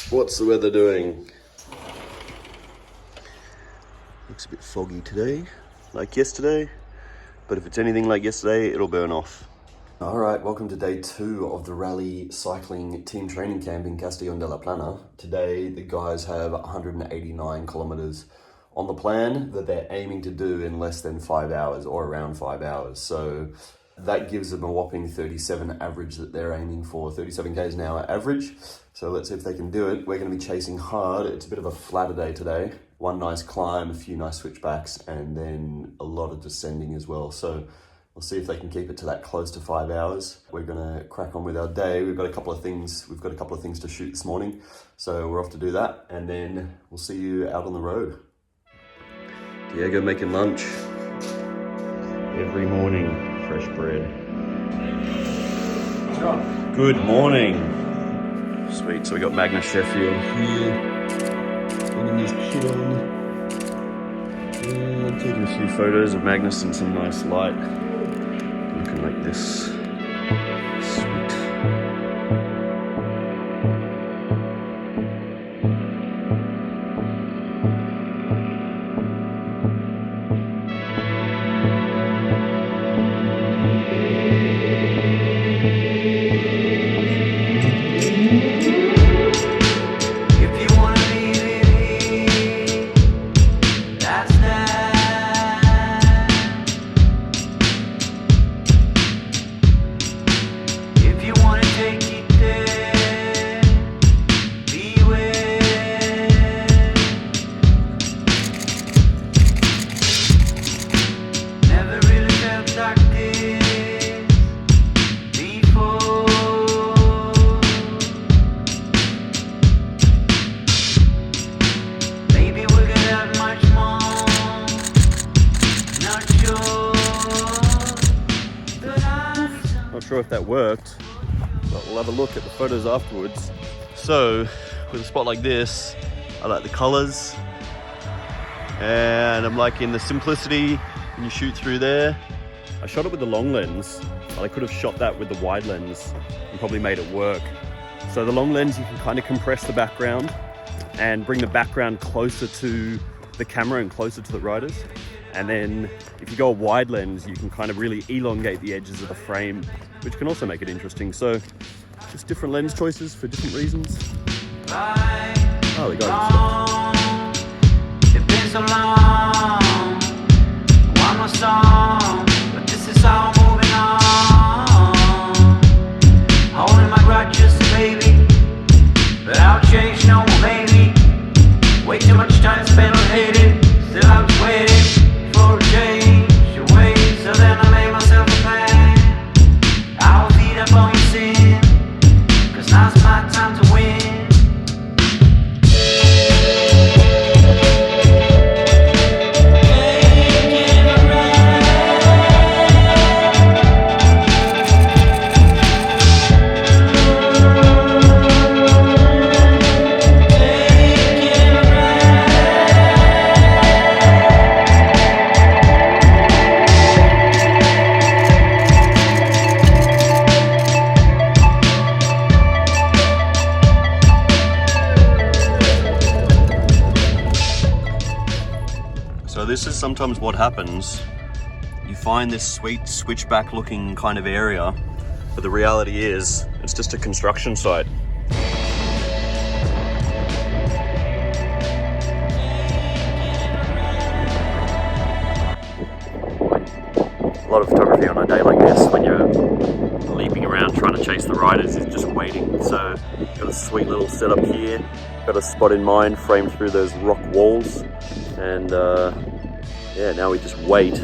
What's the weather doing? Looks a bit foggy today, like yesterday, but if it's anything like yesterday, it'll burn off. All right, welcome to day 2 of the rally cycling team training camp in Castellón de la Plana. Today, the guys have 189 kilometers on the plan that they're aiming to do in less than 5 hours or around 5 hours. So that gives them a whopping 37 average that they're aiming for, 37 k's an hour average. So let's see if they can do it. We're going to be chasing hard. It's a bit of a flatter day today. One nice climb, a few nice switchbacks, and then a lot of descending as well. So we'll see if they can keep it to that close to 5 hours. We're going to crack on with our day. We've got a couple of things to shoot this morning. So we're off to do that, and then we'll see you out on the road. Diego making lunch. Every morning, fresh bread. Good morning. Sweet, so we got Magnus Sheffield here, getting his kit on, and taking a few photos of Magnus in some nice light, looking like this. Sweet. Not sure if that worked, but we'll have a look at the photos afterwards. So, with a spot like this, I like the colors, and I'm liking the simplicity when you shoot through there. I shot it with the long lens, but I could have shot that with the wide lens and probably made it work. So the long lens, you can kind of compress the background and bring the background closer to the camera and closer to the riders. And then if you go a wide lens, you can kind of really elongate the edges of the frame, which can also make it interesting. So just different lens choices for different reasons. Oh, we got it. It's been so long, one more song, but this is how I'm moving on. Holding my grudges, baby, but I'll change no more, baby. Way too much time spent on hating, still I was waiting for a change away, so then I made myself a plan. I'll beat up on your sin, cause now's my time to win. So this is sometimes what happens. You find this sweet switchback looking kind of area, but the reality is it's just a construction site. A lot of photography on a day like this, when you're leaping around trying to chase the riders, is just waiting. So got a sweet little setup here, got a spot in mind framed through those rock walls, and yeah, now we just wait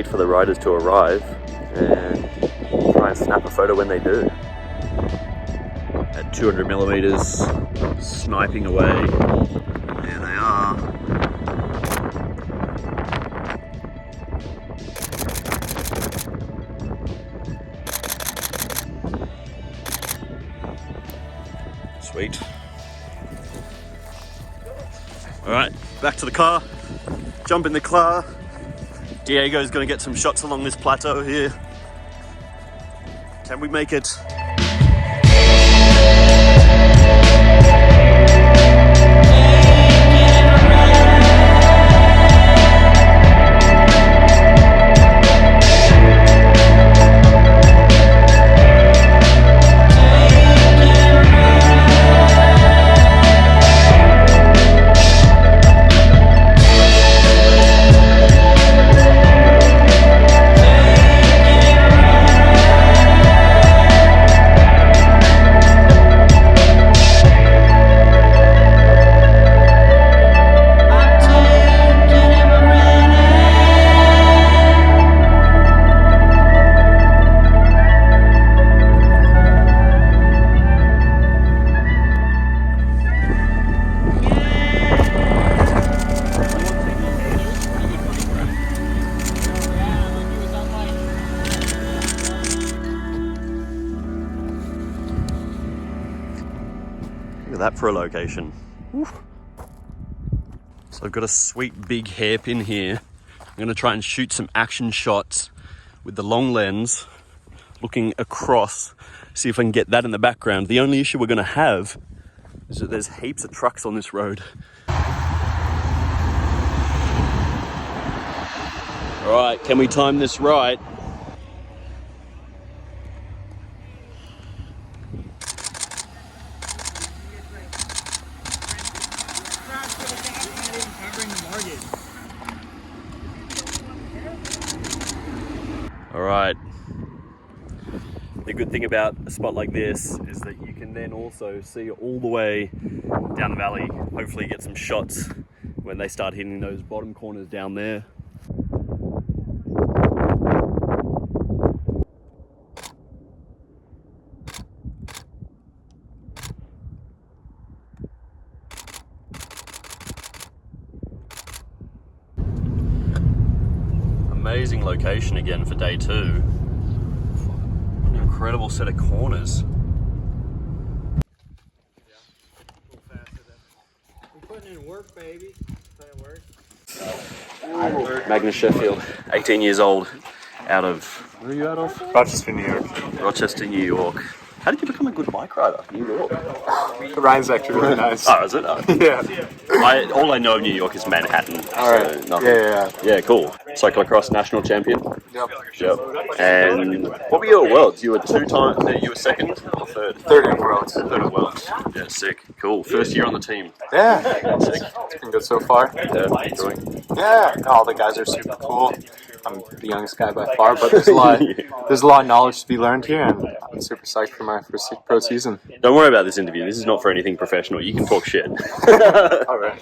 for the riders to arrive and try and snap a photo when they do. At 200 millimeters, sniping away. There they are. Sweet. All right, back to the car. Jump in the car. Diego's gonna get some shots along this plateau here. Can we make it? Look at that for a location. Oof. So I've got a sweet big hairpin here. I'm gonna try and shoot some action shots with the long lens, looking across, see if I can get that in the background. The only issue we're gonna have is that there's heaps of trucks on this road. All right, can we time this right? All right. The good thing about a spot like this is that you can then also see all the way down the valley, hopefully get some shots when they start hitting those bottom corners down there. Amazing location again for day 2. What an incredible set of corners. We're putting in work, baby. Putting work. Magnus Sheffield, 18 years old, out of, where are you out of? Rochester, New York. Rochester, New York. How did you become a good bike rider? New York. The ride's actually really nice. Oh, is it? Oh. Yeah. All I know of New York is Manhattan. All right. So Yeah. Yeah, cool. Cyclocross national champion. Yep. Yep. And what were your worlds? You were you were second or third? Third in worlds. Third in worlds. Yeah, sick. Cool. First year on the team. Yeah. Sick. It's been good so far. Yeah, enjoying. Yeah. All the guys are super cool. I'm the youngest guy by far, but there's a lot of knowledge to be learned here, and I'm super psyched for my first pro season. Don't worry about this interview. This is not for anything professional. You can talk shit. All right.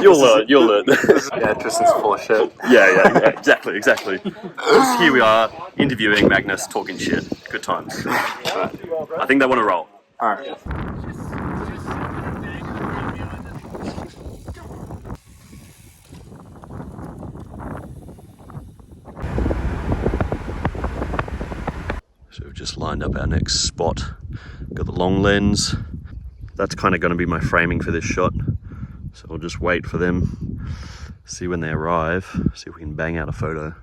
You'll learn. You'll learn. Yeah, Tristan's full of shit. Yeah. Exactly. Here we are interviewing Magnus, talking shit. Good times. I think they want to roll. All right. So we've just lined up our next spot. Got the long lens. That's kind of going to be my framing for this shot. So we'll just wait for them, see when they arrive, see if we can bang out a photo.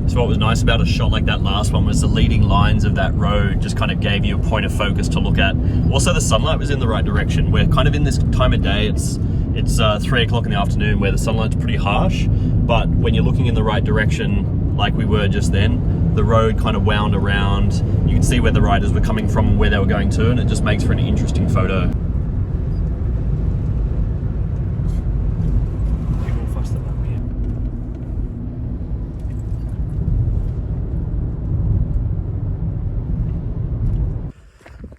So what was nice about a shot like that last one was the leading lines of that road just kind of gave you a point of focus to look at. Also the sunlight was in the right direction. We're kind of in this time of day, it's 3 o'clock in the afternoon where the sunlight's pretty harsh, but when you're looking in the right direction, like we were just then, the road kind of wound around. You could see where the riders were coming from and where they were going to, and it just makes for an interesting photo.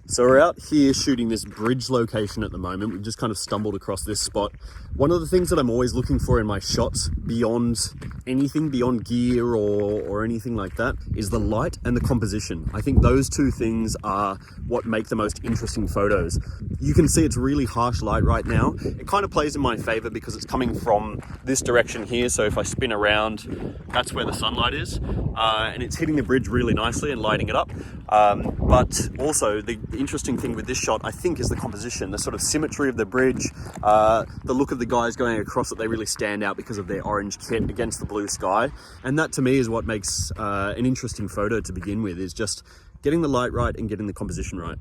So we're out here shooting this bridge location at the moment. We've just kind of stumbled across this spot. One of the things that I'm always looking for in my shots, beyond anything, beyond gear or anything like that, is the light and the composition. I think those two things are what make the most interesting photos. You can see it's really harsh light right now. It kind of plays in my favor because it's coming from this direction here. So if I spin around, that's where the sunlight is. And it's hitting the bridge really nicely and lighting it up. But also the interesting thing with this shot, I think, is the composition, the sort of symmetry of the bridge, the look of the guys going across it. They really stand out because of their orange kit against the blue sky. And that to me is what makes an interesting photo to begin with, is just getting the light right and getting the composition right.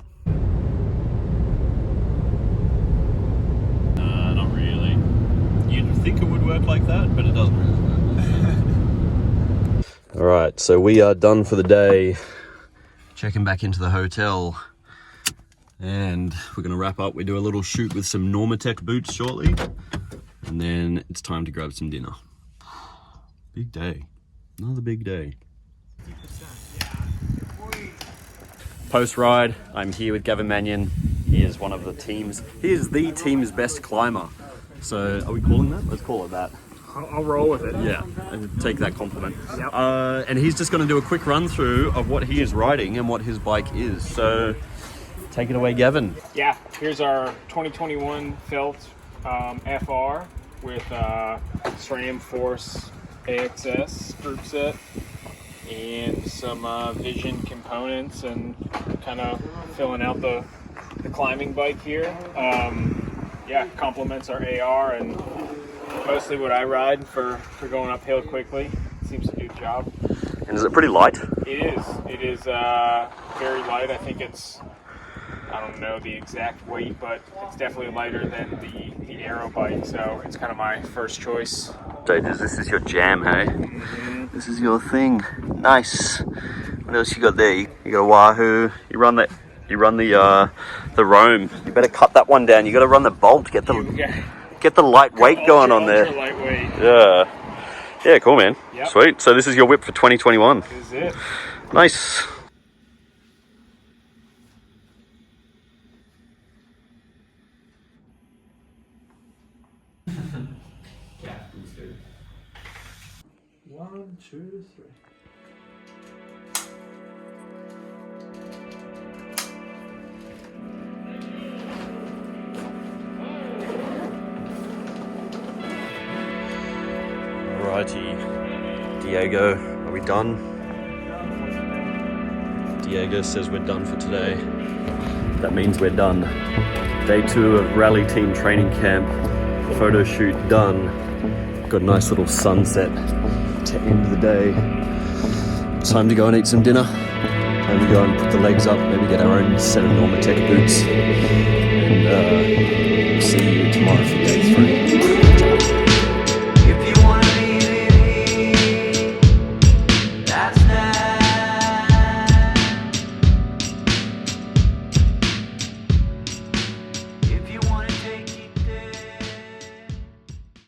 Not really. You'd think it would work like that, but it doesn't really work. All right, so we are done for the day. Checking back into the hotel, and we're gonna wrap up. We do a little shoot with some Normatec boots shortly, and then it's time to grab some dinner. Big day, another big day. Post ride, I'm here with Gavin Mannion. He is one of the team's, he is the team's best climber. So are we calling that? Let's call it that. I'll roll with it. Yeah, and take that compliment. Yep. And he's just going to do a quick run through of what he is riding and what his bike is. So take it away, Gavin. Yeah, here's our 2021 Felt FR with SRAM Force AXS group set. and some vision components, and kind of filling out the climbing bike here. Yeah, complements our AR and mostly what I ride for going uphill quickly. Seems to do the job. And is it pretty light? It is. It is very light. I think it's, I don't know the exact weight, but it's definitely lighter than the Aero bike, so it's kind of my first choice. Jaders, this is your jam, hey? Mm-hmm. This is your thing. Nice. What else you got there? You got a Wahoo. You run the Roam. You better cut that one down. You got to run the Bolt. Get the lightweight going on there. Ultra lightweight. Yeah. Yeah, cool, man. Yep. Sweet. So this is your whip for 2021. This is it. Nice. One, two, three. Righty. Diego, are we done? Diego says we're done for today. That means we're done. Day 2 of rally team training camp. Photo shoot done. Got a nice little sunset to end the day. Time to go and eat some dinner. Time to go and put the legs up, maybe get our own set of Normatec boots. And see you tomorrow for day 3.